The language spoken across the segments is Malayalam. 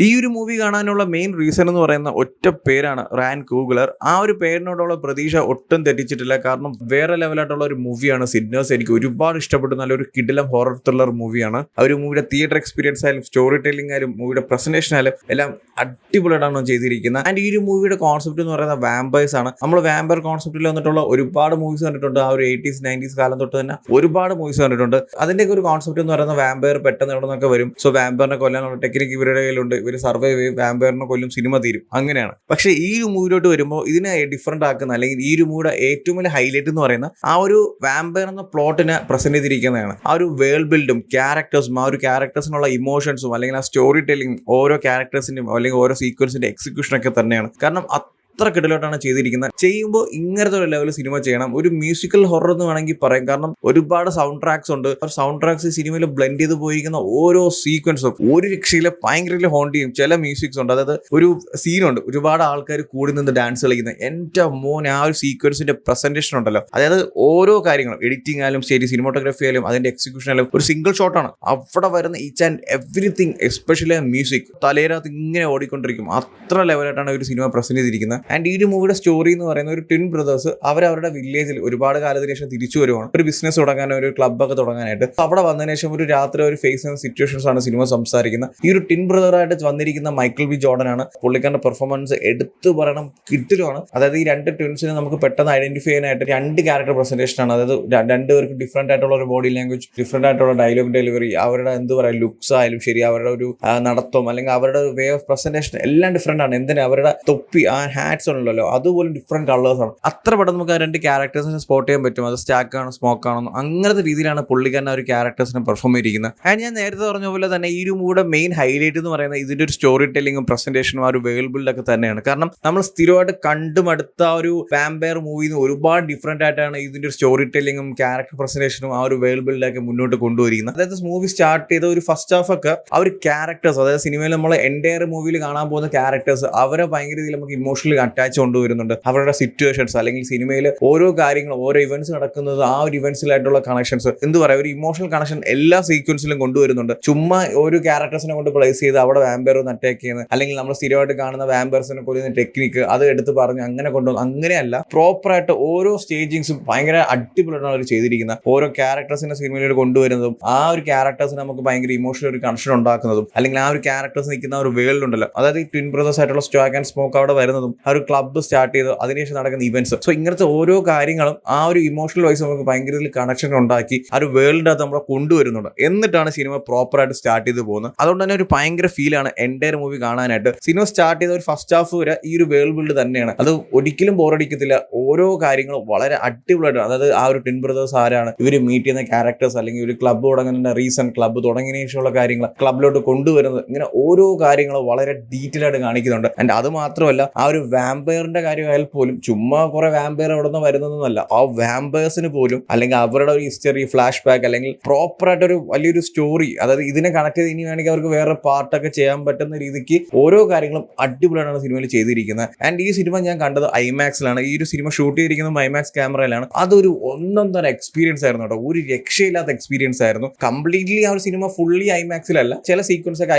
ഈ ഒരു മൂവി കാണാനുള്ള മെയിൻ റീസൺ എന്ന് പറയുന്ന ഒറ്റ പേരാണ് റാൻ കൂഗ്ലർ. ആ ഒരു പേരിനോടുള്ള പ്രതീക്ഷ ഒട്ടും തെറ്റിച്ചിട്ടില്ല. കാരണം വേറെ ലെവലായിട്ടുള്ള ഒരു മൂവിയാണ് സിഗ്നേഴ്സ്. എനിക്ക് ഒരുപാട് ഇഷ്ടപ്പെട്ടു. നല്ലൊരു കിടിലം ഹൊറർ ത്രില്ലർ മൂവിയാണ്. ആ ഒരു മൂവിയുടെ തിയേറ്റർ എക്സ്പീരിയൻസ് ആയാലും സ്റ്റോറി ടെല്ലിംഗ് ആയാലും മൂവിയുടെ പ്രസന്റേഷൻ ആയാലും എല്ലാം അടിപൊളിയായിട്ടാണ് ചെയ്തിരിക്കുന്നത്. ആൻഡ് ഈ ഒരു മൂവിയുടെ കോൺസെപ്റ്റ് എന്ന് പറയുന്നത് വാമ്പേഴ്സ് ആണ്. നമ്മൾ വാമ്പയർ കോൺസെപ്റ്റിൽ വന്നിട്ടുള്ള ഒരുപാട് മൂവീസ് കണ്ടിട്ടുണ്ട്. ആ ഒരു 80s 90s കാലം തൊട്ട് തന്നെ ഒരുപാട് മൂവീസ് കണ്ടിട്ടുണ്ട്. അതിൻ്റെയൊക്കെ ഒരു കോൺസെപ്റ്റ് എന്ന് പറയുന്നത് വാമ്പയർ പെട്ടെന്ന് എവിടെ നിന്നൊക്കെ വരും. സോ വാമ്പയറിനെ കൊല്ലാനുള്ള ടെക്നിക്ക് ഇവരുടെ കയ്യിലുണ്ട്. ഇവർ സർവൈവ് ചെയ്യും, വാമ്പയറിനെ കൊല്ലും, സിനിമ തീരും, അങ്ങനെയാണ്. പക്ഷേ ഈ ഒരു മൂവിയിലോട്ട് വരുമ്പോൾ ഇതിനെ ഡിഫറെന്റ് ആക്കുന്ന, അല്ലെങ്കിൽ ഈ ഒരു മൂവിയുടെ ഏറ്റവും വലിയ ഹൈലൈറ്റ് എന്ന് പറയുന്ന ആ ഒരു വാമ്പയർ എന്ന പ്ലോട്ടിനെ പ്രസന്റ് ചെയ്തിരിക്കുന്നതാണ്. ആ ഒരു വേൾഡ് ബിൽഡും ക്യാരക്ടേഴ്സും ആ ഒരു ക്യാരക്ടേഴ്സിനുള്ള ഇമോഷൻസും അല്ലെങ്കിൽ ആ സ്റ്റോറി ടെല്ലിംഗ് ഓരോ ക്യാരക്ടേഴ്സിന്റെയും അല്ലെങ്കിൽ ഓരോ സീക്വൻസിന്റെ എക്സിക്യൂഷനൊക്കെ തന്നെയാണ്. കാരണം അത്ര കിടലോട്ടാണ് ചെയ്തിരിക്കുന്നത്. ചെയ്യുമ്പോൾ ഇങ്ങനത്തെ ഒരു ലെവൽ സിനിമ ചെയ്യണം. ഒരു മ്യൂസിക്കൽ ഹൊറർ എന്ന് വേണമെങ്കിൽ പറയാം. കാരണം ഒരുപാട് സൗണ്ട് ട്രാക്സ് ഉണ്ട്. സൗണ്ട് ട്രാക്സ് സിനിമയിൽ ബ്ലെൻഡ് ചെയ്ത് പോയിരിക്കുന്ന ഓരോ സീക്വൻസും ഒരു രക്ഷയിലെ ഭയങ്കര ഹോണ്ട് ചെയ്യും. ചില മ്യൂസിക്സ് ഉണ്ട്. അതായത് ഒരു സീനുണ്ട്, ഒരുപാട് ആൾക്കാർ കൂടി നിന്ന് ഡാൻസ് കളിക്കുന്നത്. എൻ്റെ മോനെ, ആ ഒരു സീക്വൻസിന്റെ പ്രസന്റേഷൻ ഉണ്ടല്ലോ, അതായത് ഓരോ കാര്യങ്ങളും എഡിറ്റിംഗ് ആയാലും ശരി, സിനിമോട്ടോഗ്രാഫി ആയാലും അതിന്റെ എക്സിക്യൂഷൻ ആയാലും ഒരു സിംഗിൾ ഷോട്ടാണ്. അവിടെ വരുന്ന each and everything, especially music തലേരാത്ത് ഇങ്ങനെ ഓടിക്കൊണ്ടിരിക്കും. അത്ര ലെവലായിട്ടാണ് ഒരു സിനിമ പ്രസന്റ് ചെയ്തിരിക്കുന്നത്. ആൻഡ് ഈ ഒരു മൂവിയുടെ സ്റ്റോറി എന്ന് പറയുന്ന ഒരു ട്വിൻ ബ്രദേഴ്സ് അവരുടെ വില്ലേജിൽ ഒരുപാട് കാലത്തിന് ശേഷം തിരിച്ചു വരുവാണ്. ഒരു ബിസിനസ് തുടങ്ങാൻ, ഒരു ക്ലബ്ബൊക്കെ തുടങ്ങാനായിട്ട്. അവിടെ വന്നതിന് ശേഷം ഒരു രാത്രി ഒരു ഫേസ് ചെയ്യുന്ന സിറ്റുവേഷൻസ് ആണ് സിനിമ സംസാരിക്കുന്നത്. ഈ ഒരു ട്വിൻ ബ്രദറായിട്ട് വന്നിരിക്കുന്ന മൈക്കിൾ ബി ജോർഡൻ ആണ്. പുള്ളിക്കാരന്റെ പെർഫോമൻസ് എടുത്തു പറയണം, കിട്ടിലുമാണ്. അതായത് ഈ രണ്ട് ട്വിൻസിനെ നമുക്ക് പെട്ടെന്ന് ഐഡന്റിഫൈ ചെയ്യാനായിട്ട് രണ്ട് ക്യാരക്ടർ പ്രസന്റേഷൻ ആണ്. അതായത് രണ്ടുപേർക്ക് ഡിഫറെന്റ് ആയിട്ടുള്ള ഒരു ബോഡി ലാംഗ്വേജ്, ഡിഫറെന്റ് ആയിട്ടുള്ള ഡയലോഗ് ഡെലിവറി, അവരുടെ എന്ത് പറയുക ലുക്സ് ആയാലും ശരി, അവരുടെ ഒരു നടത്തം അല്ലെങ്കിൽ അവരുടെ വേ ഓഫ് പ്രസന്റേഷൻ എല്ലാം ഡിഫറെന്റ് ആണ്. എന്തിനാ അവരുടെ തൊപ്പി, ആ ഹാറ്റ്സ് ഉണ്ടല്ലോ, അതുപോലും ഡിഫറെന്റ് കളേഴ്സ് ആണ്. അത്ര പെട്ടെന്ന് നമുക്ക് ആ രണ്ട് ക്യാരക്ടേഴ്സിനെ സ്പോട്ട് ചെയ്യാൻ പറ്റും. അത് സ്റ്റാക്ക് ആണോ സ്മോക്ക് ആണോ, അങ്ങനത്തെ രീതിയിലാണ് പുള്ളിക്കാരൻ ഒരു ക്യാരക്ടേഴ്സിനെ പെർഫോം ചെയ്തിരിക്കുന്നത്. ആൻഡ് ഞാൻ നേരത്തെ പറഞ്ഞ പോലെ തന്നെ ഈ ഒരു മൂവിയുടെ മെയിൻ ഹൈലൈറ്റ് എന്ന് പറയുന്നത് ഇതിന്റെ ഒരു സ്റ്റോറി ടെല്ലിങ്ങും പ്രസന്റേഷനും ആ ഒരു വേൾഡ് ബിൽഡ് ഒക്കെ തന്നെയാണ്. കാരണം നമ്മൾ സ്ഥിരമായിട്ട് കണ്ടുമടുത്ത ആ ഒരു വാമ്പയർ മൂവിന്ന് ഒരുപാട് ഡിഫറെന്റ് ആയിട്ടാണ് ഇതിന്റെ ഒരു സ്റ്റോറി ടെല്ലിങ്ങും ക്യാരക്ടർ പ്രസന്റേഷനും ആ ഒരു വേൾഡ് ബിൽഡൊക്കെ മുന്നോട്ട് കൊണ്ടുവരിക്കുന്നത്. അതായത് മൂവി സ്റ്റാർട്ട് ചെയ്ത ഒരു ഫസ്റ്റ് ഹാഫ് ഒക്കെ ആ ഒരു ക്യാരക്ടേഴ്സ്, അതായത് സിനിമയിൽ നമ്മൾ എൻറ്റയർ മൂവിയിൽ കാണാൻ പോകുന്ന ക്യാരക്ടേഴ്സ്, അവരെ ഭയങ്കര രീതിയിൽ നമുക്ക് ഇമോഷണലി അറ്റാച്ച് കൊണ്ടുവരുന്നുണ്ട്. അവരുടെ സിറ്റുവേഷൻസ് അല്ലെങ്കിൽ സിനിമയിൽ ഓരോ കാര്യങ്ങളും, ഓരോ ഇവന്റ്സ് നടക്കുന്നത്, ആ ഒരു ഇവന്റ്സിലായിട്ടുള്ള കണക്ഷൻസ്, എന്ത് പറയാം, ഒരു ഇമോഷണൽ കണക്ഷൻ എല്ലാ സീക്വൻസിലും കൊണ്ടുവരുന്നുണ്ട്. ചുമ്മാ ഒരു ക്യാരക്ടേഴ്സിനെ കൊണ്ട് പ്ലേസ് ചെയ്ത് അവിടെ വാമ്പയർ ഒന്ന് അറ്റാക്ക് ചെയ്യുന്നത്, അല്ലെങ്കിൽ നമ്മൾ സ്ഥിരമായിട്ട് കാണുന്ന വാമ്പയർസിനെ കൊല്ലുന്ന ടെക്നിക്ക് അത് എടുത്ത് പറഞ്ഞ് അങ്ങനെ കൊണ്ടുവന്നു, അങ്ങനെയല്ല. പ്രോപ്പറായിട്ട് ഓരോ സ്റ്റേജിങ്സും ഭയങ്കര അടിപൊളിയാണ് അവർ ചെയ്തിരിക്കുന്നത്. ഓരോ ക്യാരക്ടേഴ്സിനെ സിനിമയിൽ കൊണ്ടുവരുന്നതും ആ ഒരു ക്യാരക്ടേഴ്സിന് നമുക്ക് ഭയങ്കര ഇമോഷണൽ ഒരു കണക്ഷൻ ഉണ്ടാക്കുന്നതും, അല്ലെങ്കിൽ ആ ഒരു ക്യാരക്ടേഴ്സ് നിൽക്കുന്ന ഒരു വേൾഡ് ഉണ്ടല്ലോ, അതായത് ഈ ട്വിൻ ബ്രദേഴ്സ് ആയിട്ടുള്ള സ്റ്റാക്ക് ആൻഡ് സ്മോക്ക് അവിടെ വരുന്നതും, ആ ഒരു ക്ലബ്ബ് സ്റ്റാർട്ട് ചെയ്ത് അതിനുശേഷം നടക്കുന്ന ഇവന്റ്സ്. സോ ഇങ്ങനത്തെ ഓരോ കാര്യങ്ങളും ആ ഒരു ഇമോഷണൽ വൈസ് നമുക്ക് ഭയങ്കര കണക്ഷൻ ഉണ്ടാക്കി ആ ഒരു വേൾഡ് അത് നമ്മളെ കൊണ്ടുവരുന്നുണ്ട്. എന്നിട്ടാണ് സിനിമ പ്രോപ്പറായിട്ട് സ്റ്റാർട്ട് ചെയ്ത് പോകുന്നത്. അതുകൊണ്ട് തന്നെ ഒരു ഭയങ്കര ഫീലാണ് എൻ്റയർ മൂവി കാണാനായിട്ട്. സിനിമ സ്റ്റാർട്ട് ചെയ്ത ഒരു ഫസ്റ്റ് ഹാഫ് വരെ ഈ ഒരു വേൾഡ് ബിൽഡ് തന്നെയാണ്. അത് ഒരിക്കലും ബോറടിക്കത്തില്ല. ഓരോ കാര്യങ്ങളും വളരെ അടിപൊളിയായിട്ട്, അതായത് ആ ഒരു ട്വിൻ ബ്രദേഴ്സ് ആരാണ്, ഇവർ മീറ്റ് ചെയ്യുന്ന ക്യാരക്ടേഴ്സ്, അല്ലെങ്കിൽ ഒരു ക്ലബ്ബ് തുടങ്ങുന്ന റീസൺ, ക്ലബ്ബ് തുടങ്ങിയതിനു ശേഷമുള്ള കാര്യങ്ങൾ, ക്ലബിലോട്ട് കൊണ്ടുവരുന്നത്, ഇങ്ങനെ ഓരോ കാര്യങ്ങളും വളരെ ഡീറ്റെയിൽ ആയിട്ട് കാണിക്കുന്നുണ്ട്. ആൻഡ് അത് മാത്രമല്ല, ആ ഒരു വാമ്പയറിന്റെ കാര്യമായാൽ പോലും ചുമ്മാ കുറെ വാമ്പയർ അവിടെ നിന്ന് വരുന്നതെന്നല്ല, ആ വാമ്പേഴ്സിന് പോലും അല്ലെങ്കിൽ അവരുടെ ഒരു ഹിസ്റ്ററി, ഫ്ലാഷ് ബാക്ക്, അല്ലെങ്കിൽ പ്രോപ്പറായിട്ട് ഒരു വലിയൊരു സ്റ്റോറി, അതായത് ഇതിനെ കണക്ട് ചെയ്ത് ഇനി വേണമെങ്കിൽ അവർക്ക് വേറെ പാർട്ടൊക്കെ ചെയ്യാൻ പറ്റുന്ന രീതിക്ക് ഓരോ കാര്യങ്ങളും അടിപൊളിയാണ് സിനിമയിൽ ചെയ്തിരിക്കുന്നത്. ആൻഡ് ഈ സിനിമ ഞാൻ കണ്ടത് ഐമാക്സിലാണ്. ഈ ഒരു സിനിമ ഷൂട്ട് ചെയ്തിരിക്കുന്നത് ഐമാക്സ് ക്യാമറയിലാണ്. അതൊരു ഒന്നൊന്നര എക്സ്പീരിയൻസ് ആയിരുന്നു കേട്ടോ. ഒരു രക്ഷയില്ലാത്ത എക്സ്പീരിയൻസ് ആയിരുന്നു. കംപ്ലീറ്റ്ലി ആ ഒരു സിനിമ ഫുള്ളി ഐമാക്സിലല്ല, ചില സീക്വൻസ് ഒക്കെ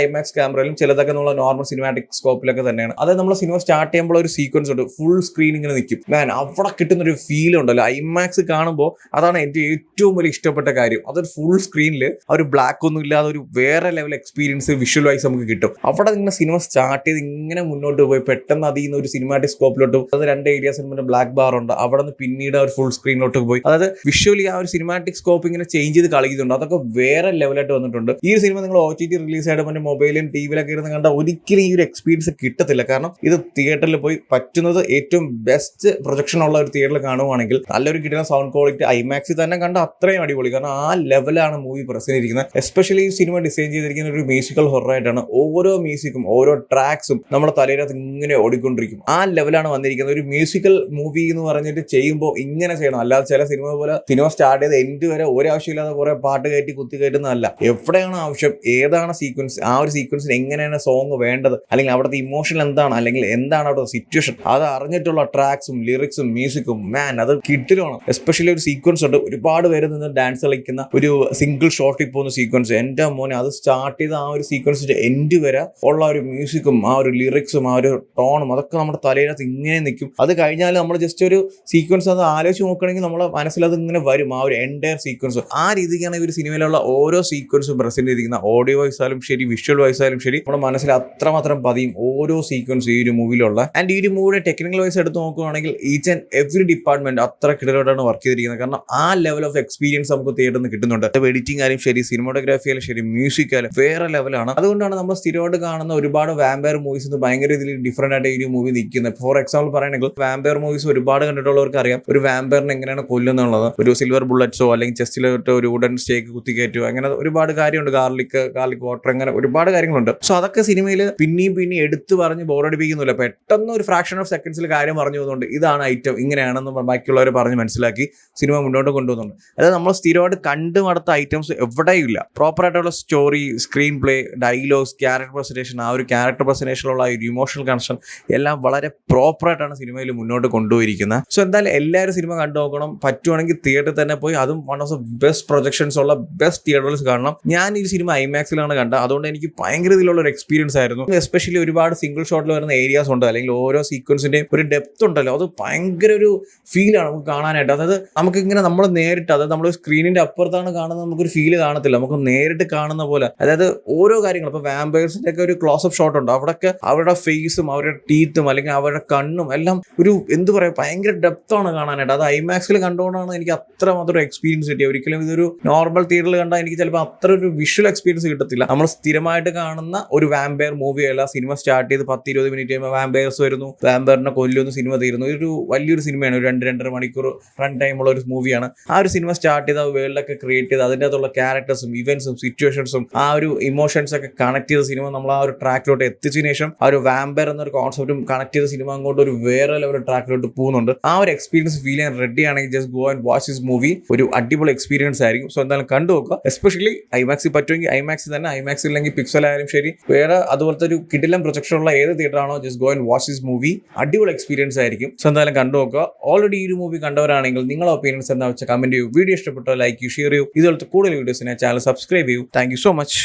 ഐമാക്സ് ക്യാമറയിലും, ചിലതൊക്കെ നമ്മൾ നോർമൽ സിനിമാറ്റിക് സ്കോപ്പിലൊക്കെ തന്നെയാണ്. അതായത് നമ്മൾ സിനിമ സ്റ്റാർട്ട് ചെയ്യുമ്പോൾ ഒരു സീക്വൻസ് ഉണ്ട്, ഫുൾ സ്ക്രീൻ ഇങ്ങനെ നിൽക്കും. അവിടെ കിട്ടുന്നൊരു ഫീൽ ഉണ്ടല്ലോ ഐമാക്സ് കാണുമ്പോൾ, അതാണ് എൻ്റെ ഏറ്റവും വലിയ ഇഷ്ടപ്പെട്ട കാര്യം. അതൊരു ഫുൾ സ്ക്രീനിൽ ആ ഒരു ബ്ലാക്ക് ഒന്നും ഇല്ലാതെ ഒരു വേറെ ലെവൽ എക്സ്പീരിയൻസ് വിഷ്വൽ വൈസ് നമുക്ക് കിട്ടും. അവിടെ ഇങ്ങനെ സിനിമ സ്റ്റാർട്ട് ചെയ്ത് ഇങ്ങനെ മുന്നോട്ട് പോയി പെട്ടെന്ന് അതിൽ നിന്ന് ഒരു സിനിമാറ്റിക് സ്കോപ്പിലോട്ട്, അത് രണ്ട് ഏരിയാസ് ബ്ലാക്ക് ബാർ ഉണ്ട്, അവിടെ നിന്ന് പിന്നീട് ആ ഒരു ഫുൾ സ്ക്രീനിലോട്ട് പോയി, അതായത് വിഷ്വലി ആ ഒരു സിനിമാറ്റിക് സ്കോപ്പ് ഇങ്ങനെ ചേഞ്ച് ചെയ്ത് കളിക്കുന്നുണ്ട്. അതൊക്കെ വേറെ ലെവലായിട്ട് വന്നിട്ടുണ്ട്. ഈ ഒരു സിനിമ നിങ്ങൾ OTT റിലീസ് ആയിട്ട് മറ്റേ മൊബൈലും ടിവിയിലൊക്കെ ഇരുന്ന് കണ്ടാൽ ഒരിക്കലും ഈ ഒരു എക്സ്പീരിയൻസ് കിട്ടത്തില്ല. കാരണം ഇത് തിയേറ്ററിൽ പോയി പറ്റുന്നത് ഏറ്റവും ബെസ്റ്റ് പ്രൊജക്ഷൻ ഉള്ള ഒരു തിയേറ്ററിൽ കാണുവാണെങ്കിൽ നല്ലൊരു കിട്ടുന്ന സൗണ്ട് ക്വാളിറ്റി ഐമാക്സിൽ തന്നെ കണ്ട അത്രയും അടിപൊളി. കാരണം ആ ലെവലാണ് മൂവി പ്രസന്റ് ചെയ്തിരിക്കുന്നത്. എസ്പെഷ്യലി ഈ സിനിമ ഡിസൈൻ ചെയ്തിരിക്കുന്ന ഒരു മ്യൂസിക്കൽ ഹൊററായിട്ടാണ്. ഓരോ മ്യൂസിക്കും ഓരോ ട്രാക്സും നമ്മുടെ തലയിനകത്ത് ഇങ്ങനെ ഓടിക്കൊണ്ടിരിക്കും. ആ ലെവലാണ് വന്നിരിക്കുന്നത്. ഒരു മ്യൂസിക്കൽ മൂവി എന്ന് പറഞ്ഞിട്ട് ചെയ്യുമ്പോൾ ഇങ്ങനെ ചെയ്യണം. അല്ലാതെ ചില സിനിമ പോലെ സിനിമ സ്റ്റാർട്ട് ചെയ്ത് എൻഡ് വരെ ഒരാവശ്യമില്ലാതെ കുറെ പാട്ട് കയറ്റി കുത്തി കയറ്റുന്നതല്ല. എവിടെയാണ് ആവശ്യം, ഏതാണ് സീക്വൻസ്, ആ ഒരു സീക്വൻസിന് എങ്ങനെയാണ് സോങ് വേണ്ടത്, അല്ലെങ്കിൽ അവിടുത്തെ ഇമോഷൻ എന്താണ്, അല്ലെങ്കിൽ എന്താണ് അവിടെ സിറ്റുവേഷൻ, അത് അറിഞ്ഞിട്ടുള്ള ട്രാക്സും ലിറിക്സും മ്യൂസിക്കും മാൻ അത് കിട്ടിലാണ്. എസ്പെഷ്യലി ഒരു സീക്വൻസ് ഉണ്ട്, ഒരുപാട് പേര് നിന്ന് ഡാൻസ് കളിക്കുന്ന ഒരു സിംഗിൾ ഷോട്ടിൽ പോകുന്ന സീക്വൻസ്. എൻ്റെ മോനെ, അത് സ്റ്റാർട്ട് ചെയ്ത ആ ഒരു സീക്വൻസിന്റെ എൻഡ് വരെ ഉള്ള ഒരു മ്യൂസിക്കും ആ ഒരു ലിറിക്സും ആ ഒരു ടോണും അതൊക്കെ നമ്മുടെ തലയിനകത്ത് ഇങ്ങനെ നിൽക്കും. അത് കഴിഞ്ഞാൽ നമ്മൾ ജസ്റ്റ് ഒരു സീക്വൻസ് അത് ആലോചിച്ച് നോക്കുകയാണെങ്കിൽ നമ്മളെ മനസ്സിൽ അത് ഇങ്ങനെ വരും, ആ ഒരു എൻറ്റയർ സീക്വൻസ്. ആ രീതിക്കാണ് ഈ ഒരു സിനിമയിലുള്ള ഓരോ സീക്വൻസും പ്രസന്റ് ചെയ്തിരിക്കുന്ന. ഓഡിയോ വൈസ് ആയാലും ശരി, വിഷ്വൽ വൈസ് ആയാലും ശരി, നമ്മുടെ മനസ്സിൽ അത്രമാത്രം പതിയും ഓരോ സീക്വൻസ് ഈ ഒരു മൂവിയിലുള്ള. ആൻഡ് ഈ ഒരു മൂവിയുടെ ടെക്നിക്കൽ വൈസ് എടുത്ത് നോക്കുകയാണെങ്കിൽ ഈച്ച് ആൻഡ് എവറി ഡിപ്പാർട്ട്മെന്റ് അത്ര കിടലോട്ടാണ് വർക്ക് ചെയ്തിരിക്കുന്നത്. കാരണം ആ ലെവൽ ഓഫ് എക്സ്പീരിയൻസ് നമുക്ക് തിയേറ്ററിൽ നിന്ന് കിട്ടുന്നുണ്ട്. എഡിറ്റിംഗ് ആയാലും ശരി, സിനിമോട്ടോഗ്രാഫി ആയാലും ശരി, മ്യൂസിക് ആയാലും വേറെ ലെവലാണ്. അതുകൊണ്ടാണ് നമ്മൾ സ്ഥിരമായിട്ട് കാണുന്ന ഒരുപാട് വാമ്പയർ മൂവീസ് ഭയങ്കര രീതിയിൽ ഡിഫറെന്റ് ആയിട്ട് ഈ മൂവി നിൽക്കുന്നത്. ഫോർ എക്സാമ്പിൾ പറയുകയാണെങ്കിൽ വാമ്പയർ മൂവീസ് ഒരുപാട് കണ്ടിട്ടുള്ളവർക്ക് അറിയാം ഒരു വാമ്പയറിനെ എങ്ങനെയാണ് കൊല്ലുന്നുള്ളത്. ഒരു സിൽവർ ബുള്ളറ്റ്സോ അല്ലെങ്കിൽ ചെസ്റ്റിലോട്ട് ഒരു വുഡൻ സ്റ്റേക്ക് കുത്തിക്കയറ്റോ, അങ്ങനെ ഒരുപാട് കാര്യമുണ്ട്. ഗാർലിക് വാട്ടർ, അങ്ങനെ ഒരുപാട് കാര്യങ്ങളുണ്ട്. സോ അതൊക്കെ സിനിമയിൽ പിന്നെയും എടുത്തു പറഞ്ഞ് ബോറടിപ്പിക്കുന്നില്ല. പെട്ടെന്ന് ഒരു ഫ്രാക്ഷൻ ഓഫ് സെക്കൻഡ്സിൽ കാര്യം പറഞ്ഞു പോകുന്നുണ്ട്, ഇതാണ് ഐറ്റം, ഇങ്ങനെയാണെന്ന് ബാക്കിയുള്ളവർ പറഞ്ഞ് മനസ്സിലാക്കി സിനിമ മുന്നോട്ട് കൊണ്ടുപോകുന്നുണ്ട്. അതായത് നമ്മൾ സ്ഥിരമായിട്ട് കണ്ടു മടുത്ത ഐറ്റംസ് എവിടെയും ഇല്ല. പ്രോപ്പർ ആയിട്ടുള്ള story, screen play, dialogues, character presentation, ആ ഒരു ക്യാരക്ടർ പ്രസന്റേഷനിലുള്ള ഒരു ഇമോഷണൽ കണക്ഷൻ എല്ലാം വളരെ പ്രോപ്പറായിട്ടാണ് സിനിമയിൽ മുന്നോട്ട് കൊണ്ടുപോയിരിക്കുന്നത്. സോ എന്തായാലും എല്ലാവരും സിനിമ കണ്ടു നോക്കണം. പറ്റുവാണെങ്കിൽ തിയേറ്ററിൽ തന്നെ പോയി, അതും one of the best projections ഉള്ള ബെസ്റ്റ് തിയേറ്റേഴ്സ് കാണണം. ഞാൻ ഈ സിനിമ ഐമാക്സിലാണ് കണ്ടത്, അതുകൊണ്ട് എനിക്ക് ഭയങ്കര ഇതിലുള്ള ഒരു എക്സ്പീരിയൻസ് ആയിരുന്നു. എസ്പെഷ്യലി ഒരുപാട് സിംഗിൾ ഷോട്ടിൽ വരുന്ന ഏരിയാസ് ഉണ്ട്, അല്ലെങ്കിൽ ഓരോ സീക്വൻസിന്റെയും ഒരു ഡെപ്ത് ഉണ്ടല്ലോ, അത് ഭയങ്കര ഒരു ഫീലാണ് നമുക്ക് കാണാനായിട്ട്. അതായത് നമുക്ക് ഇങ്ങനെ നമ്മൾ നേരിട്ട്, അതായത് നമ്മൾ സ്ക്രീനിന്റെ അപ്പുറത്താണ് കാണുന്നത്, നമുക്കൊരു ഫീല് കാണത്തില്ല, നമുക്ക് നേരിട്ട് കാണുന്ന പോലെ. അതായത് ഓരോ കാര്യങ്ങളും, ഇപ്പൊ വാമ്പയേഴ്സിന്റെ ഒക്കെ ഒരു ക്ലോസ് അപ്പ് ഷോട്ട് ഉണ്ട്, അവിടെയൊക്കെ അവരുടെ ഫേസും അവരുടെ ടീത്തും അല്ലെങ്കിൽ അവരുടെ കണ്ണും എല്ലാം ഒരു എന്ത് പറയാ ഭയങ്കര ഡെപ്താണ് കാണാനായിട്ട്. അത് ഐമാക്സിൽ കണ്ടുകൊണ്ടാണ് എനിക്ക് അത്ര മാത്രം എക്സ്പീരിയൻസ് കിട്ടിയത്. ഒരിക്കലും ഇതൊരു നോർമൽ തിയേറ്ററിൽ കണ്ടാൽ എനിക്ക് ചിലപ്പോൾ അത്ര ഒരു വിഷ്വൽ എക്സ്പീരിയൻസ് കിട്ടത്തില്ല. നമ്മൾ സ്ഥിരമായിട്ട് കാണുന്ന ഒരു വാമ്പയർ മൂവിയല്ല. സിനിമ സ്റ്റാർട്ട് ചെയ്ത് 10-20 മിനിറ്റ് കഴിയുമ്പോൾ വാമ്പയർസ് വരുന്നു, വാമ്പയറിനെ കൊല്ലുന്നു, സിനിമ തീരുന്നു. ഒരു വലിയൊരു സിനിമയാണ്, ഒരു 2-2.5 മണിക്കൂർ റൺ ടൈമുള്ള ഒരു മൂവിയാണ്. ആ ഒരു സിനിമ സ്റ്റാർട്ട് ചെയ്ത് വേൾഡൊക്കെ ക്രിയേറ്റ് ചെയ്ത് അതിൻ്റെ അകത്തുള്ള ക്യാരക്ടേഴ്സും ഇവന്റ്സും സിറ്റുവേഷൻസും ആ ഒരു ഇമോഷൻസ് ഒക്കെ കണക്ട് ചെയ്ത സിനിമ നമ്മൾ ആ ഒരു ട്രാക്കിലോട്ട് എത്തിച്ചതിന് ശേഷം ആ ഒരു വാമ്പയർ എന്നൊരു കോൺസെപ്റ്റും കണക്ട് ചെയ്ത സിനിമ അങ്ങോട്ട് ഒരു വേറെ ലെവൽ ട്രാക്കിലോട്ട് പോകുന്നുണ്ട്. ആ ഒരു എക്സ്പീരിയൻസ് ഫീൽ ചെയ്യാൻ റെഡി ആണെങ്കിൽ just go and watch this movie. ഒരു അടിപൊളി എക്സ്പീരിയൻസ് ആയിരിക്കും. സോ എന്തായാലും കണ്ടു നോക്കുക. എസ്പെഷ്യലി ഐമാക്സിൽ പറ്റുമെങ്കിൽ ഐമാക്സിൽ തന്നെ, ഐമാക്സിൽ അല്ലെങ്കിൽ പിക്സൽ ആയാലും ശരി, വേറെ അതുപോലത്തെ ഒരു കിടിലം പ്രൊജക്ഷൻ ഉള്ള ഏത് തിയേറ്റർ ആണോ, just go and watch this movie. അടിപൊളി എക്സ്പീരിയൻസ് ആയിരിക്കും. സോ എന്തായാലും കണ്ടു നോക്കുക. ഓൾറെഡി ഈ ഒരു മൂവി കണ്ടവരാണെങ്കിൽ നിങ്ങളുടെ ഒപ്പീനിയൻസ് എന്താ വെച്ചാൽ കമന്റ് ചെയ്യൂ. വീഡിയോ ഇഷ്ടപ്പെട്ടോ ലൈക്ക് ചെയ്യൂ, ഷെയർ ചെയ്യൂ. ഇതുപോലത്തെ കൂടുതൽ വീഡിയോസിനെ ചാനൽ സബ്സ്ക്രൈബ് ചെയ്യൂ. Thank you so much.